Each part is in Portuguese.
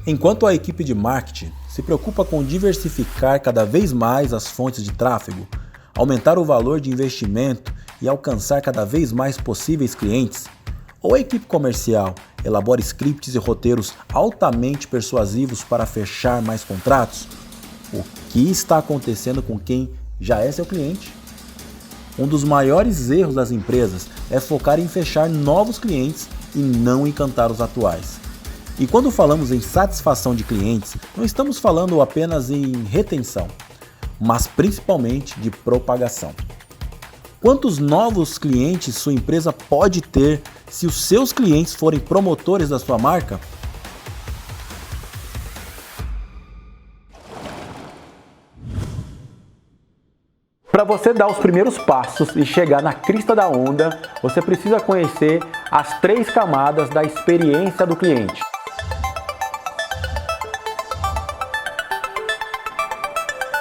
Enquanto a equipe de marketing se preocupa com diversificar cada vez mais as fontes de tráfego, aumentar o valor de investimento e alcançar cada vez mais possíveis clientes, ou a equipe comercial elabora scripts e roteiros altamente persuasivos para fechar mais contratos, o que está acontecendo com quem já é seu cliente? Um dos maiores erros das empresas é focar em fechar novos clientes e não encantar os atuais. E quando falamos em satisfação de clientes, não estamos falando apenas em retenção, mas principalmente de propagação. Quantos novos clientes sua empresa pode ter se os seus clientes forem promotores da sua marca? Para você dar os primeiros passos e chegar na crista da onda, você precisa conhecer as 3 camadas da experiência do cliente.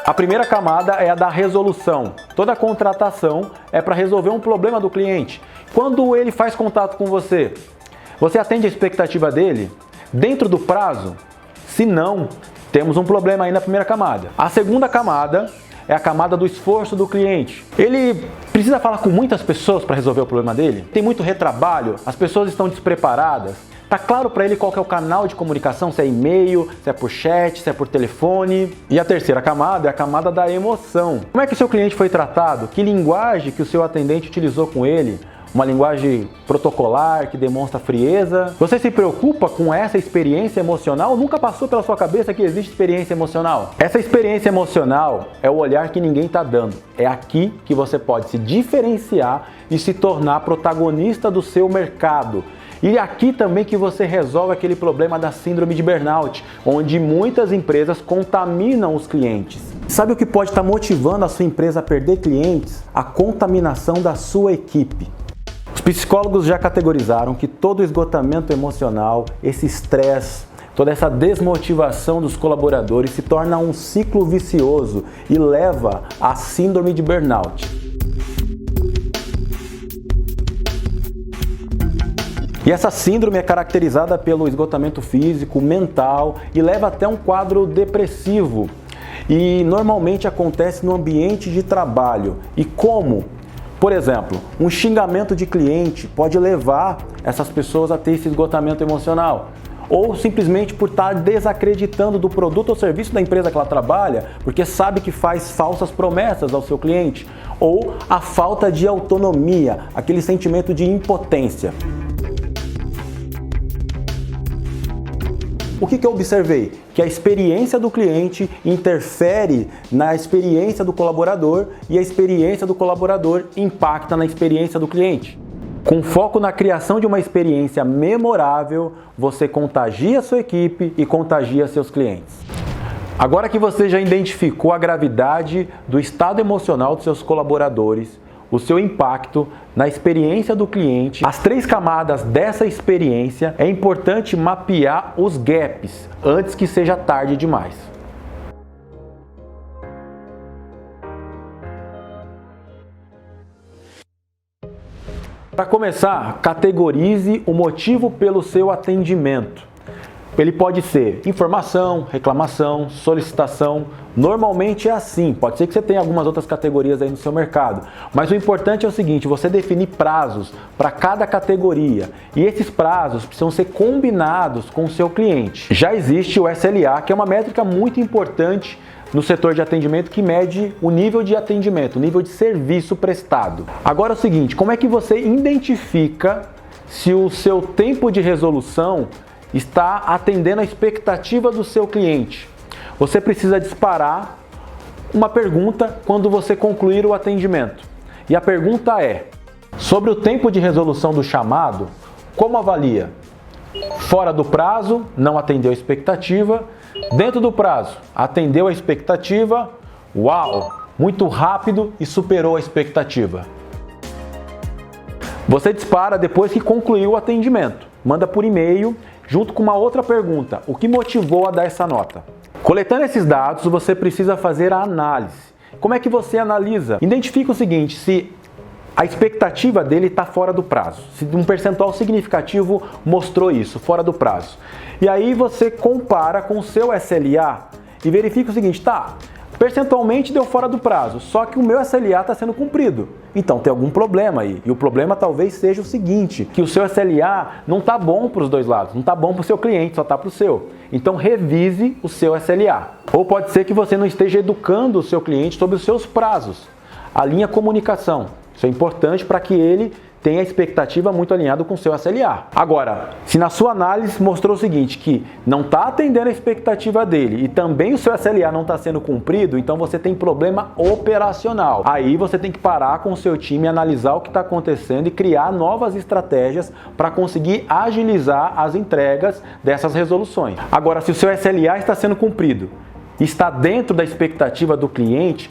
A primeira camada é a da resolução. Toda contratação é para resolver um problema do cliente. Quando ele faz contato com você, você atende a expectativa dele dentro do prazo? Se não, temos um problema aí na primeira camada. A segunda camada é a camada do esforço do cliente. Ele precisa falar com muitas pessoas para resolver o problema dele? Tem muito retrabalho? As pessoas estão despreparadas? Tá claro para ele qual que é o canal de comunicação, se é e-mail, se é por chat, se é por telefone? E a terceira camada é a camada da emoção. Como é que o seu cliente foi tratado? Que linguagem que o seu atendente utilizou com ele? Uma linguagem protocolar que demonstra frieza? Você se preocupa com essa experiência emocional? Nunca passou pela sua cabeça que existe experiência emocional? Essa experiência emocional é o olhar que ninguém está dando. É aqui que você pode se diferenciar e se tornar protagonista do seu mercado. E aqui também que você resolve aquele problema da síndrome de burnout, onde muitas empresas contaminam os clientes. Sabe o que pode estar motivando a sua empresa a perder clientes? A contaminação da sua equipe. Os psicólogos já categorizaram que todo esgotamento emocional, esse estresse, toda essa desmotivação dos colaboradores se torna um ciclo vicioso e leva à síndrome de burnout. E essa síndrome é caracterizada pelo esgotamento físico, mental e leva até um quadro depressivo. E normalmente acontece no ambiente de trabalho. E como? Por exemplo, um xingamento de cliente pode levar essas pessoas a ter esse esgotamento emocional. Ou simplesmente por estar desacreditando do produto ou serviço da empresa que ela trabalha, porque sabe que faz falsas promessas ao seu cliente. Ou a falta de autonomia, aquele sentimento de impotência. O que eu observei? Que a experiência do cliente interfere na experiência do colaborador e a experiência do colaborador impacta na experiência do cliente. Com foco na criação de uma experiência memorável, você contagia a sua equipe e contagia seus clientes. Agora que você já identificou a gravidade do estado emocional dos seus colaboradores, o seu impacto na experiência do cliente, as 3 camadas dessa experiência, é importante mapear os gaps antes que seja tarde demais. Para começar, categorize o motivo pelo seu atendimento. Ele pode ser informação, reclamação, solicitação. Normalmente é assim. Pode ser que você tenha algumas outras categorias aí no seu mercado. Mas o importante é o seguinte, você definir prazos para cada categoria. E esses prazos precisam ser combinados com o seu cliente. Já existe o SLA, que é uma métrica muito importante no setor de atendimento que mede o nível de atendimento, o nível de serviço prestado. Agora é o seguinte, como é que você identifica se o seu tempo de resolução está atendendo a expectativa do seu cliente? Você precisa disparar uma pergunta quando você concluir o atendimento. E a pergunta é: sobre o tempo de resolução do chamado, como avalia? Fora do prazo, não atendeu a expectativa. Dentro do prazo, atendeu a expectativa. Uau! Muito rápido e superou a expectativa. Você dispara depois que concluiu o atendimento. Manda por e-mail, junto com uma outra pergunta: o que motivou a dar essa nota? Coletando esses dados, você precisa fazer a análise. Como é que você analisa? Identifica o seguinte: se a expectativa dele está fora do prazo, se um percentual significativo mostrou isso, fora do prazo. E aí você compara com o seu SLA e verifica o seguinte, tá, percentualmente deu fora do prazo, só que o meu SLA está sendo cumprido. Então tem algum problema aí. E o problema talvez seja o seguinte, que o seu SLA não está bom para os dois lados, não está bom para o seu cliente, só está para o seu. Então revise o seu SLA. Ou pode ser que você não esteja educando o seu cliente sobre os seus prazos. Alinhe a comunicação. Isso é importante para que ele tenha a expectativa muito alinhada com o seu SLA. Agora, se na sua análise mostrou o seguinte, que não está atendendo a expectativa dele e também o seu SLA não está sendo cumprido, então você tem problema operacional. Aí você tem que parar com o seu time, analisar o que está acontecendo e criar novas estratégias para conseguir agilizar as entregas dessas resoluções. Agora, se o seu SLA está sendo cumprido, está dentro da expectativa do cliente,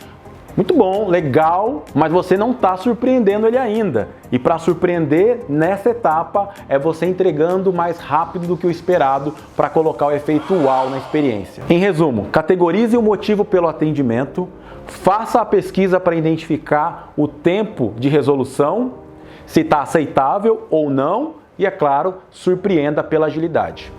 muito bom, legal, mas você não está surpreendendo ele ainda. E para surpreender nessa etapa é você entregando mais rápido do que o esperado para colocar o efeito uau na experiência. Em resumo, categorize o motivo pelo atendimento, faça a pesquisa para identificar o tempo de resolução, se está aceitável ou não, e é claro, surpreenda pela agilidade.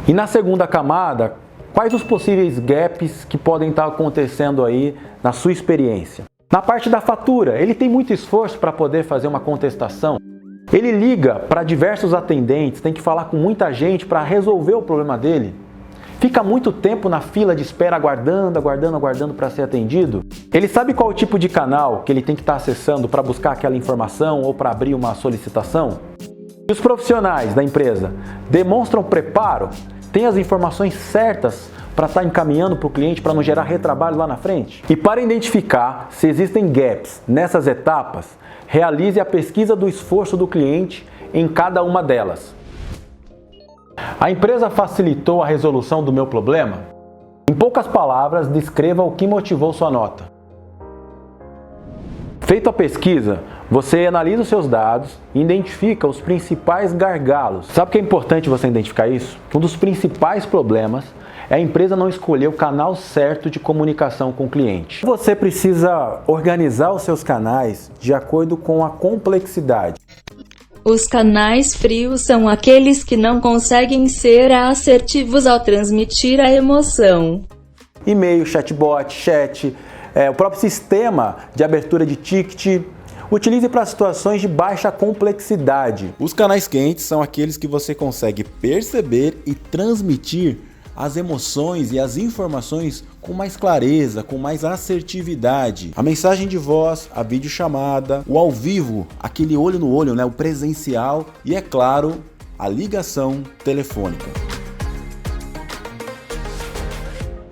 E na segunda camada, quais os possíveis gaps que podem estar acontecendo aí na sua experiência? Na parte da fatura, ele tem muito esforço para poder fazer uma contestação. Ele liga para diversos atendentes, tem que falar com muita gente para resolver o problema dele. Fica muito tempo na fila de espera aguardando para ser atendido. Ele sabe qual o tipo de canal que ele tem que estar acessando para buscar aquela informação ou para abrir uma solicitação? E os profissionais da empresa demonstram preparo? Tem as informações certas para estar encaminhando para o cliente para não gerar retrabalho lá na frente? E para identificar se existem gaps nessas etapas, realize a pesquisa do esforço do cliente em cada uma delas. A empresa facilitou a resolução do meu problema? Em poucas palavras, descreva o que motivou sua nota. Feito a pesquisa, você analisa os seus dados e identifica os principais gargalos. Sabe o que é importante você identificar isso? Um dos principais problemas é a empresa não escolher o canal certo de comunicação com o cliente. Você precisa organizar os seus canais de acordo com a complexidade. Os canais frios são aqueles que não conseguem ser assertivos ao transmitir a emoção. E-mail, chatbot, chat, o próprio sistema de abertura de ticket. Utilize para situações de baixa complexidade. Os canais quentes são aqueles que você consegue perceber e transmitir as emoções e as informações com mais clareza, com mais assertividade. A mensagem de voz, a videochamada, o ao vivo, aquele olho no olho, o presencial e, é claro, a ligação telefônica.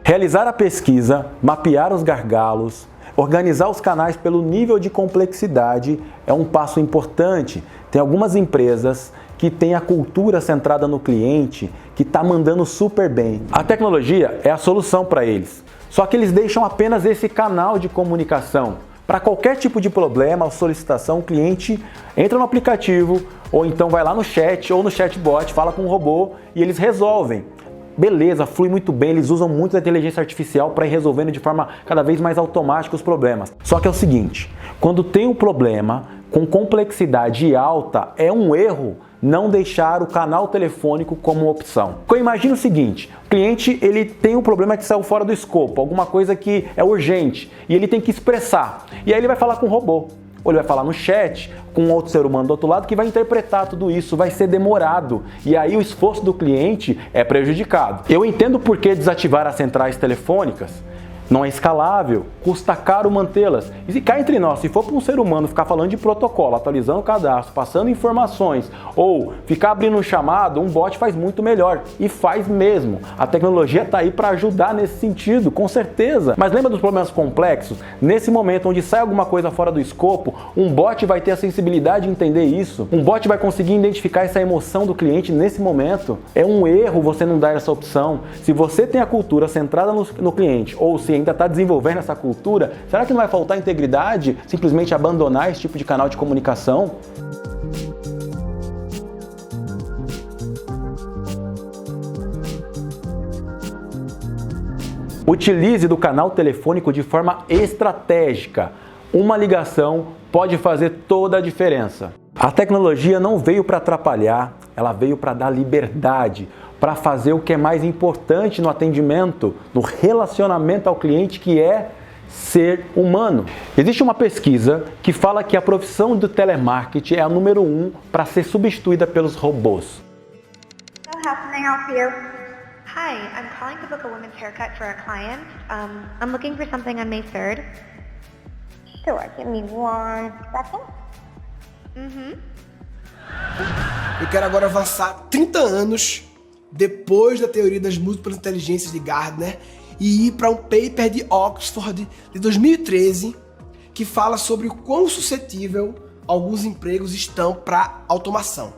Realizar a pesquisa, mapear os gargalos, organizar os canais pelo nível de complexidade é um passo importante. Tem algumas empresas que têm a cultura centrada no cliente, que está mandando super bem. A tecnologia é a solução para eles, só que eles deixam apenas esse canal de comunicação. Para qualquer tipo de problema ou solicitação, o cliente entra no aplicativo, ou então vai lá no chat ou no chatbot, fala com o robô e eles resolvem. Beleza, flui muito bem, eles usam muito a inteligência artificial para ir resolvendo de forma cada vez mais automática os problemas. Só que é o seguinte, quando tem um problema com complexidade alta, é um erro não deixar o canal telefônico como opção. Eu imagino o seguinte, o cliente ele tem um problema que saiu fora do escopo, alguma coisa que é urgente e ele tem que expressar. E aí ele vai falar com o robô. Ou ele vai falar no chat com outro ser humano do outro lado que vai interpretar tudo isso, vai ser demorado. E aí o esforço do cliente é prejudicado. Eu entendo por que desativar as centrais telefônicas. Não é escalável, custa caro mantê-las. E cá entre nós, se for para um ser humano ficar falando de protocolo, atualizando o cadastro, passando informações ou ficar abrindo um chamado, um bot faz muito melhor. E faz mesmo. A tecnologia está aí para ajudar nesse sentido, com certeza. Mas lembra dos problemas complexos? Nesse momento onde sai alguma coisa fora do escopo, um bot vai ter a sensibilidade de entender isso. Um bot vai conseguir identificar essa emoção do cliente nesse momento. É um erro você não dar essa opção. Se você tem a cultura centrada no cliente ou se ainda está desenvolvendo essa cultura, será que não vai faltar integridade simplesmente abandonar esse tipo de canal de comunicação? Utilize do canal telefônico de forma estratégica. Uma ligação pode fazer toda a diferença. A tecnologia não veio para atrapalhar, ela veio para dar liberdade, para fazer o que é mais importante no atendimento, no relacionamento ao cliente, que é ser humano. Existe uma pesquisa que fala que a profissão do telemarketing é a número 1 para ser substituída pelos robôs. So how can I help you? Hi, I'm calling to book a women's haircut for a client. I'm looking for something on May 3rd. Sure, give me 1 second. Eu quero agora avançar 30 anos depois da teoria das múltiplas inteligências de Gardner e ir para um paper de Oxford de 2013 que fala sobre o quão suscetível alguns empregos estão para automação,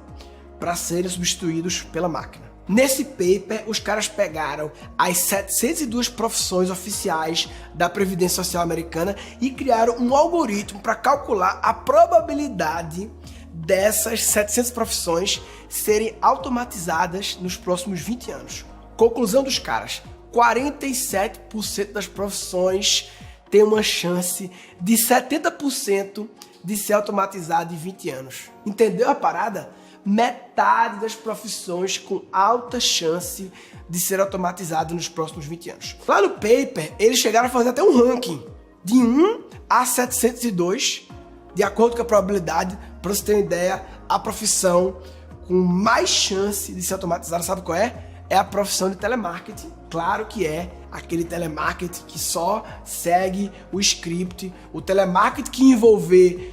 para serem substituídos pela máquina. Nesse paper, os caras pegaram as 702 profissões oficiais da Previdência Social Americana e criaram um algoritmo para calcular a probabilidade dessas 700 profissões serem automatizadas nos próximos 20 anos. Conclusão dos caras: 47% das profissões têm uma chance de 70% de ser automatizado em 20 anos. Entendeu a parada? Metade das profissões com alta chance de ser automatizado nos próximos 20 anos. Lá no paper, eles chegaram a fazer até um ranking de 1 a 702, de acordo com a probabilidade. Para você ter uma ideia, a profissão com mais chance de ser automatizada, sabe qual é? É a profissão de telemarketing. Claro que é aquele telemarketing que só segue o script, o telemarketing que envolver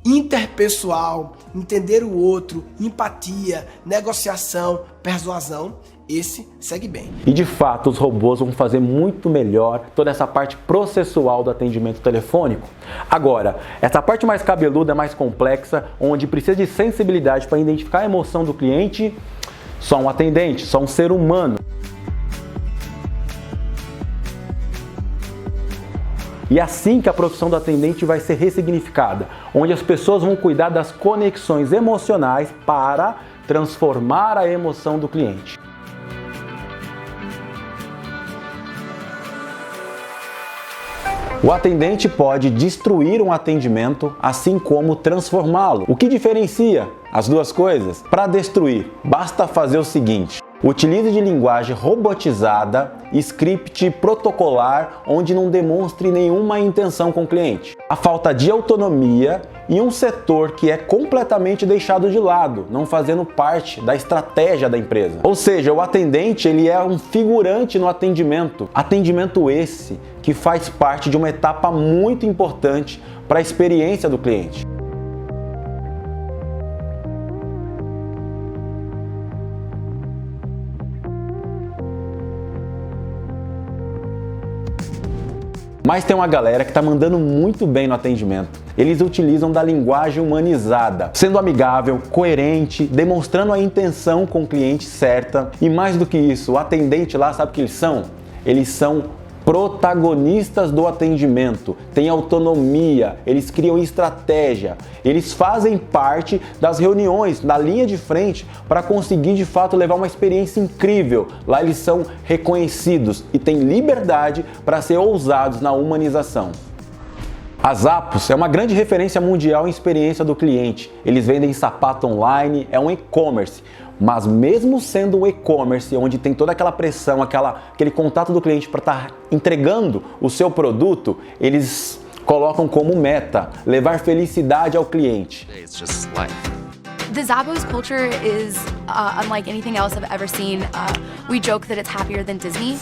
interpessoal, entender o outro, empatia, negociação, persuasão, esse segue bem. E de fato, os robôs vão fazer muito melhor toda essa parte processual do atendimento telefônico. Agora, essa parte mais cabeluda, mais complexa, onde precisa de sensibilidade para identificar a emoção do cliente, só um atendente, só um ser humano. E é assim que a profissão do atendente vai ser ressignificada, onde as pessoas vão cuidar das conexões emocionais para transformar a emoção do cliente. O atendente pode destruir um atendimento, assim como transformá-lo. O que diferencia as duas coisas? Para destruir, basta fazer o seguinte: utilize de linguagem robotizada, script protocolar, onde não demonstre nenhuma intenção com o cliente. A falta de autonomia e um setor que é completamente deixado de lado, não fazendo parte da estratégia da empresa. Ou seja, o atendente ele é um figurante no atendimento. Atendimento esse que faz parte de uma etapa muito importante para a experiência do cliente. Mas tem uma galera que está mandando muito bem no atendimento. Eles utilizam da linguagem humanizada, sendo amigável, coerente, demonstrando a intenção com o cliente certa. E mais do que isso, o atendente lá, sabe o que eles são? Eles são protagonistas do atendimento, têm autonomia, eles criam estratégia, eles fazem parte das reuniões, na linha de frente, para conseguir de fato levar uma experiência incrível. Lá eles são reconhecidos e têm liberdade para ser ousados na humanização. A Zappos é uma grande referência mundial em experiência do cliente. Eles vendem sapato online, é um e-commerce. Mas mesmo sendo um e-commerce, onde tem toda aquela pressão, aquele contato do cliente para estar entregando o seu produto, eles colocam como meta levar felicidade ao cliente. It's just life. The Zappos culture is unlike anything else I've ever seen. We joke that it's happier than Disney.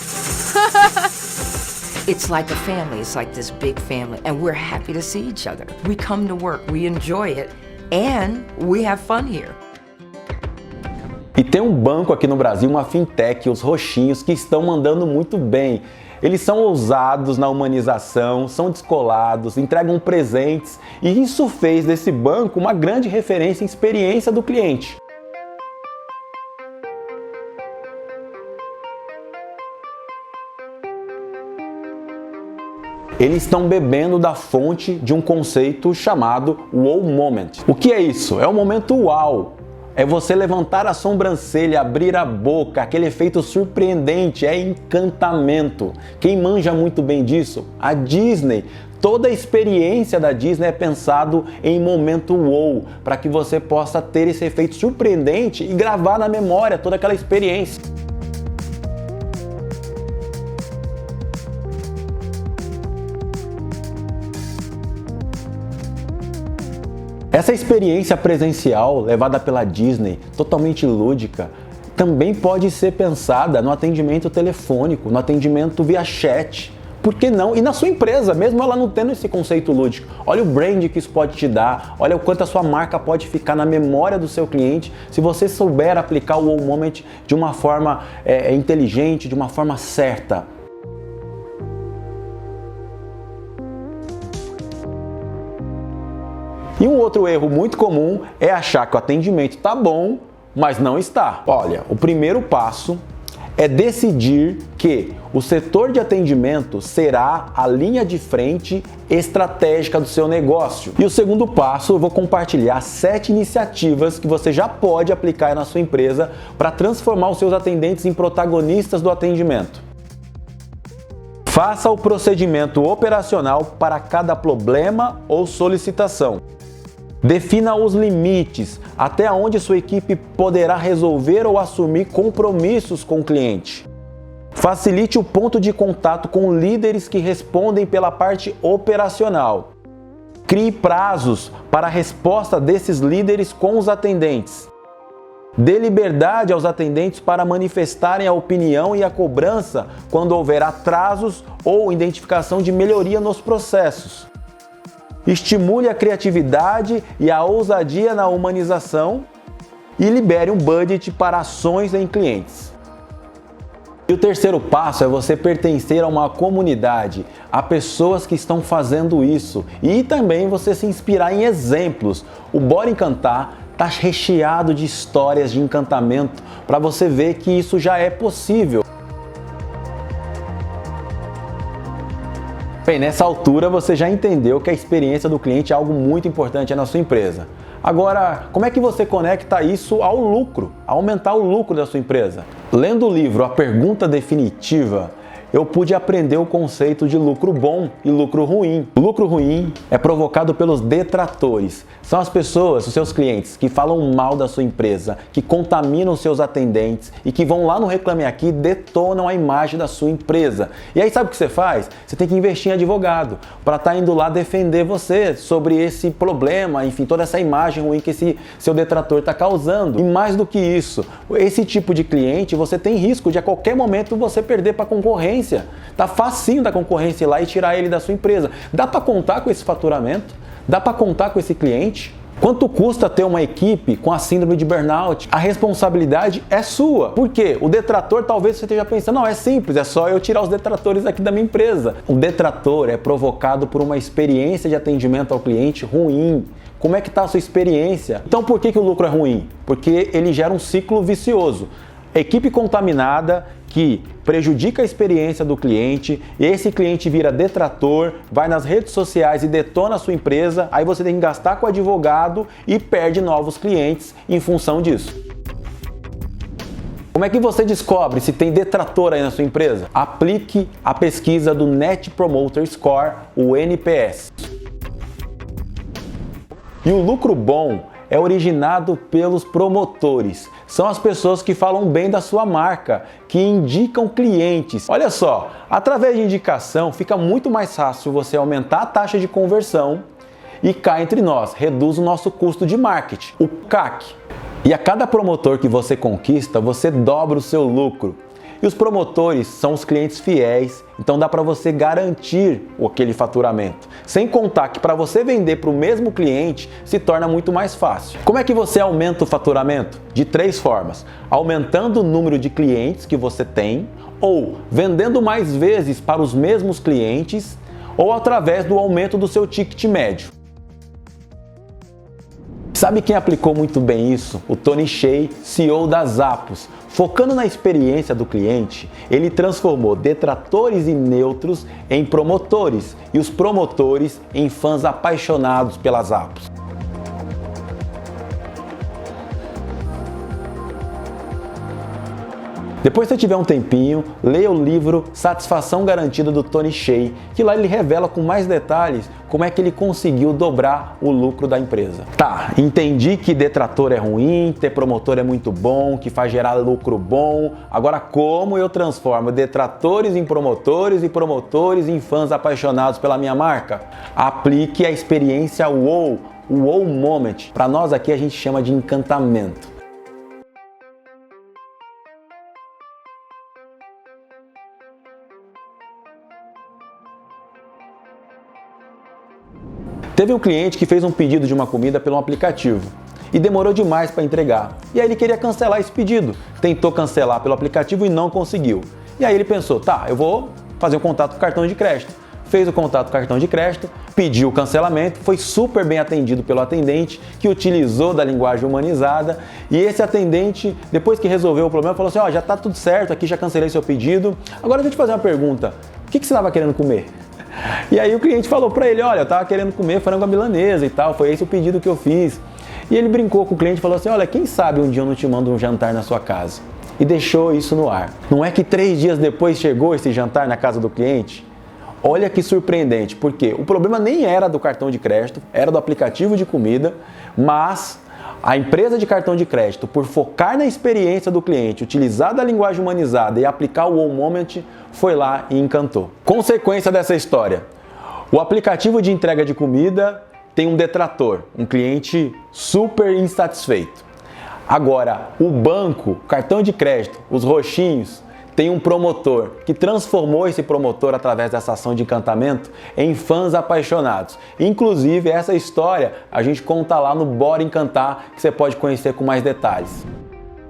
It's like a family. It's like this big family, and we're happy to see each other. We come to work, we enjoy it, and we have fun here. E tem um banco aqui no Brasil, uma fintech, os roxinhos, que estão mandando muito bem. Eles são ousados na humanização, são descolados, entregam presentes e isso fez desse banco uma grande referência em experiência do cliente. Eles estão bebendo da fonte de um conceito chamado Wow Moment. O que é isso? É o momento uau, é você levantar a sobrancelha, abrir a boca, aquele efeito surpreendente, é encantamento. Quem manja muito bem disso? A Disney. Toda a experiência da Disney é pensado em momento wow, para que você possa ter esse efeito surpreendente e gravar na memória toda aquela experiência. Essa experiência presencial, levada pela Disney, totalmente lúdica, também pode ser pensada no atendimento telefônico, no atendimento via chat. Por que não? E na sua empresa, mesmo ela não tendo esse conceito lúdico. Olha o brand que isso pode te dar, olha o quanto a sua marca pode ficar na memória do seu cliente se você souber aplicar o wow moment de uma forma inteligente, de uma forma certa. E um outro erro muito comum é achar que o atendimento está bom, mas não está. Olha, o primeiro passo é decidir que o setor de atendimento será a linha de frente estratégica do seu negócio. E o segundo passo, eu vou compartilhar 7 iniciativas que você já pode aplicar na sua empresa para transformar os seus atendentes em protagonistas do atendimento. Faça o procedimento operacional para cada problema ou solicitação. Defina os limites, até onde sua equipe poderá resolver ou assumir compromissos com o cliente. Facilite o ponto de contato com líderes que respondem pela parte operacional. Crie prazos para a resposta desses líderes com os atendentes. Dê liberdade aos atendentes para manifestarem a opinião e a cobrança quando houver atrasos ou identificação de melhoria nos processos. Estimule a criatividade e a ousadia na humanização e libere um budget para ações em clientes. E o terceiro passo é você pertencer a uma comunidade, a pessoas que estão fazendo isso e também você se inspirar em exemplos. O Bora Encantar está recheado de histórias de encantamento para você ver que isso já é possível. Bem, nessa altura você já entendeu que a experiência do cliente é algo muito importante na sua empresa. Agora, como é que você conecta isso ao lucro, a aumentar o lucro da sua empresa? Lendo o livro A Pergunta Definitiva, eu pude aprender o conceito de lucro bom e lucro ruim. O lucro ruim é provocado pelos detratores. São as pessoas, os seus clientes, que falam mal da sua empresa, que contaminam os seus atendentes e que vão lá no Reclame Aqui e detonam a imagem da sua empresa. E aí sabe o que você faz? Você tem que investir em advogado para estar indo lá defender você sobre esse problema, enfim, toda essa imagem ruim que esse seu detrator está causando. E mais do que isso, esse tipo de cliente, você tem risco de a qualquer momento você perder para a concorrência. Tá facinho da concorrência ir lá e tirar ele da sua empresa. Dá para contar com esse faturamento? Dá para contar com esse cliente? Quanto custa ter uma equipe com a síndrome de burnout? A responsabilidade é sua. Por quê? O detrator, talvez você esteja pensando, não, é simples, é só eu tirar os detratores aqui da minha empresa. O detrator é provocado por uma experiência de atendimento ao cliente ruim. Como é que está a sua experiência? Então por que o lucro é ruim? Porque ele gera um ciclo vicioso. Equipe contaminada que prejudica a experiência do cliente, esse cliente vira detrator, vai nas redes sociais e detona a sua empresa, aí você tem que gastar com advogado e perde novos clientes em função disso. Como é que você descobre se tem detrator aí na sua empresa? Aplique a pesquisa do Net Promoter Score, o NPS. E o lucro bom é originado pelos promotores. São as pessoas que falam bem da sua marca, que indicam clientes. Olha só, através de indicação fica muito mais fácil você aumentar a taxa de conversão e cá entre nós, reduz o nosso custo de marketing, o CAC. E a cada promotor que você conquista, você dobra o seu lucro. E os promotores são os clientes fiéis, então dá para você garantir aquele faturamento. Sem contar que para você vender para o mesmo cliente se torna muito mais fácil. Como é que você aumenta o faturamento? De 3 formas. Aumentando o número de clientes que você tem, ou vendendo mais vezes para os mesmos clientes, ou através do aumento do seu ticket médio. Sabe quem aplicou muito bem isso? O Tony Hsieh, CEO da Zappos. Focando na experiência do cliente, ele transformou detratores e neutros em promotores e os promotores em fãs apaixonados pelas Zappos. Depois, se você tiver um tempinho, leia o livro Satisfação Garantida do Tony Hsieh, que lá ele revela com mais detalhes como é que ele conseguiu dobrar o lucro da empresa. Tá, entendi que detrator é ruim, ter promotor é muito bom, que faz gerar lucro bom. Agora, como eu transformo detratores em promotores e promotores em fãs apaixonados pela minha marca? Aplique a experiência WOW, o WOW Moment. Para nós aqui a gente chama de encantamento. Teve um cliente que fez um pedido de uma comida pelo aplicativo e demorou demais para entregar. E aí ele queria cancelar esse pedido. Tentou cancelar pelo aplicativo e não conseguiu. E aí ele pensou, tá, eu vou fazer um contato com o cartão de crédito. Fez o contato com o cartão de crédito, pediu o cancelamento, foi super bem atendido pelo atendente, que utilizou da linguagem humanizada. E esse atendente, depois que resolveu o problema, falou assim, ó, já tá tudo certo, aqui já cancelei seu pedido. Agora deixa eu te fazer uma pergunta, o que você estava querendo comer? E aí o cliente falou para ele, olha, eu tava querendo comer frango à milanesa e tal, foi esse o pedido que eu fiz. E ele brincou com o cliente e falou assim, olha, quem sabe um dia eu não te mando um jantar na sua casa. E deixou isso no ar. Não é que 3 dias depois chegou esse jantar na casa do cliente? Olha que surpreendente, porque o problema nem era do cartão de crédito, era do aplicativo de comida, mas a empresa de cartão de crédito, por focar na experiência do cliente, utilizar da linguagem humanizada e aplicar o Wow Moment, foi lá e encantou. Consequência dessa história, o aplicativo de entrega de comida tem um detrator, um cliente super insatisfeito. Agora, o banco, cartão de crédito, os roxinhos, tem um promotor que transformou esse promotor através dessa ação de encantamento em fãs apaixonados. Inclusive, essa história a gente conta lá no Bora Encantar, que você pode conhecer com mais detalhes.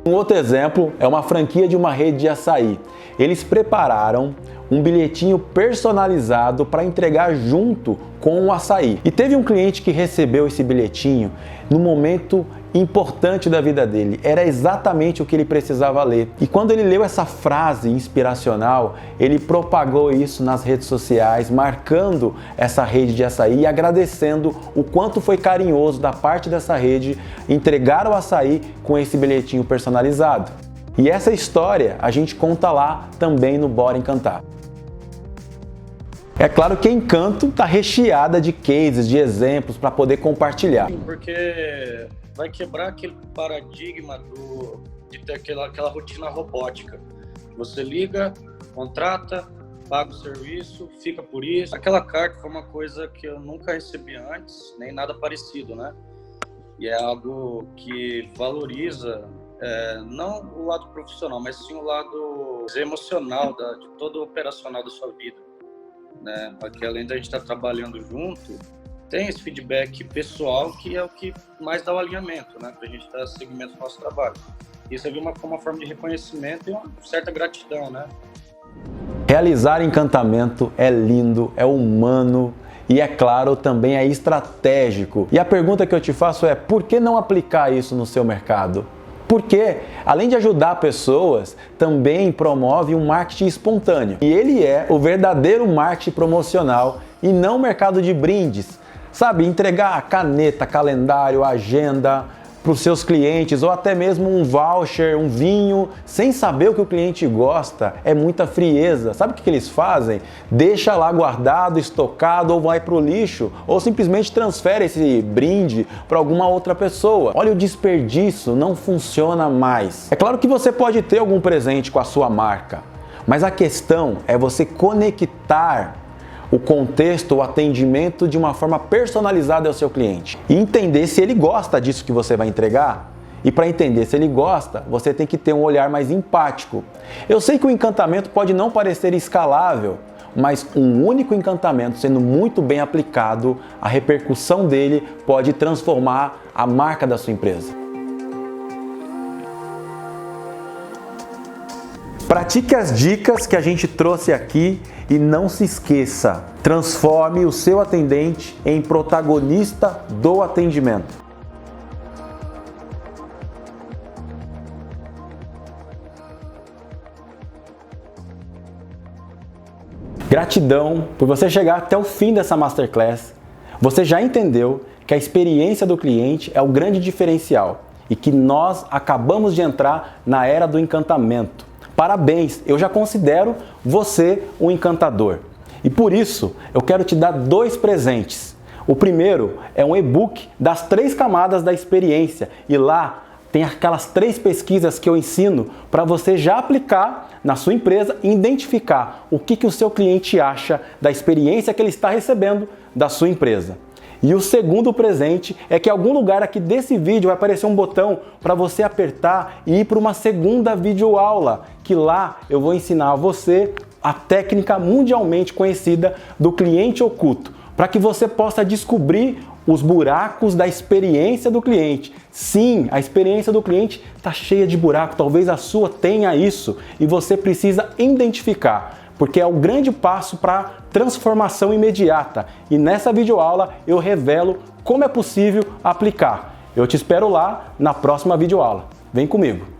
Um outro exemplo é uma franquia de uma rede de açaí. Eles prepararam um bilhetinho personalizado para entregar junto com o açaí. E teve um cliente que recebeu esse bilhetinho no momento importante da vida dele. Era exatamente o que ele precisava ler. E quando ele leu essa frase inspiracional, ele propagou isso nas redes sociais, marcando essa rede de açaí e agradecendo o quanto foi carinhoso da parte dessa rede entregar o açaí com esse bilhetinho personalizado. E essa história a gente conta lá também no Bora Encantar. É claro que Encanto está recheada de cases, de exemplos para poder compartilhar. Porque vai quebrar aquele paradigma de ter aquela rotina robótica. Você liga, contrata, paga o serviço, fica por isso. Aquela carta foi uma coisa que eu nunca recebi antes, nem nada parecido, né? E é algo que valoriza não o lado profissional, mas sim o lado emocional de todo o operacional da sua vida, né? Porque além da gente estar trabalhando junto, tem esse feedback pessoal que é o que mais dá o alinhamento, né? Para a gente dar seguimento ao nosso trabalho. Isso é uma forma de reconhecimento e uma certa gratidão, né? Realizar encantamento é lindo, é humano e, é claro, também é estratégico. E a pergunta que eu te faço é, por que não aplicar isso no seu mercado? Porque, além de ajudar pessoas, também promove um marketing espontâneo. E ele é o verdadeiro marketing promocional e não o mercado de brindes. Sabe, entregar caneta, calendário, agenda para os seus clientes ou até mesmo um voucher, um vinho, sem saber o que o cliente gosta, é muita frieza. Sabe o que eles fazem? Deixa lá guardado, estocado ou vai para o lixo ou simplesmente transfere esse brinde para alguma outra pessoa. Olha o desperdício, não funciona mais. É claro que você pode ter algum presente com a sua marca, mas a questão é você conectar o contexto, o atendimento de uma forma personalizada ao seu cliente e entender se ele gosta disso que você vai entregar. E para entender se ele gosta, você tem que ter um olhar mais empático. Eu sei que o encantamento pode não parecer escalável, mas um único encantamento sendo muito bem aplicado, a repercussão dele pode transformar a marca da sua empresa. Pratique as dicas que a gente trouxe aqui e não se esqueça, transforme o seu atendente em protagonista do atendimento. Gratidão por você chegar até o fim dessa Masterclass. Você já entendeu que a experiência do cliente é o grande diferencial e que nós acabamos de entrar na era do encantamento. Parabéns, eu já considero você um encantador. E por isso, eu quero te dar 2 presentes. O primeiro é um e-book das 3 camadas da experiência. E lá tem aquelas 3 pesquisas que eu ensino para você já aplicar na sua empresa e identificar o que o seu cliente acha da experiência que ele está recebendo da sua empresa. E o segundo presente é que em algum lugar aqui desse vídeo vai aparecer um botão para você apertar e ir para uma segunda videoaula, que lá eu vou ensinar a você a técnica mundialmente conhecida do cliente oculto, para que você possa descobrir os buracos da experiência do cliente. Sim, a experiência do cliente está cheia de buraco, talvez a sua tenha isso, e você precisa identificar, porque é o grande passo para transformação imediata. E nessa videoaula eu revelo como é possível aplicar. Eu te espero lá na próxima videoaula. Vem comigo!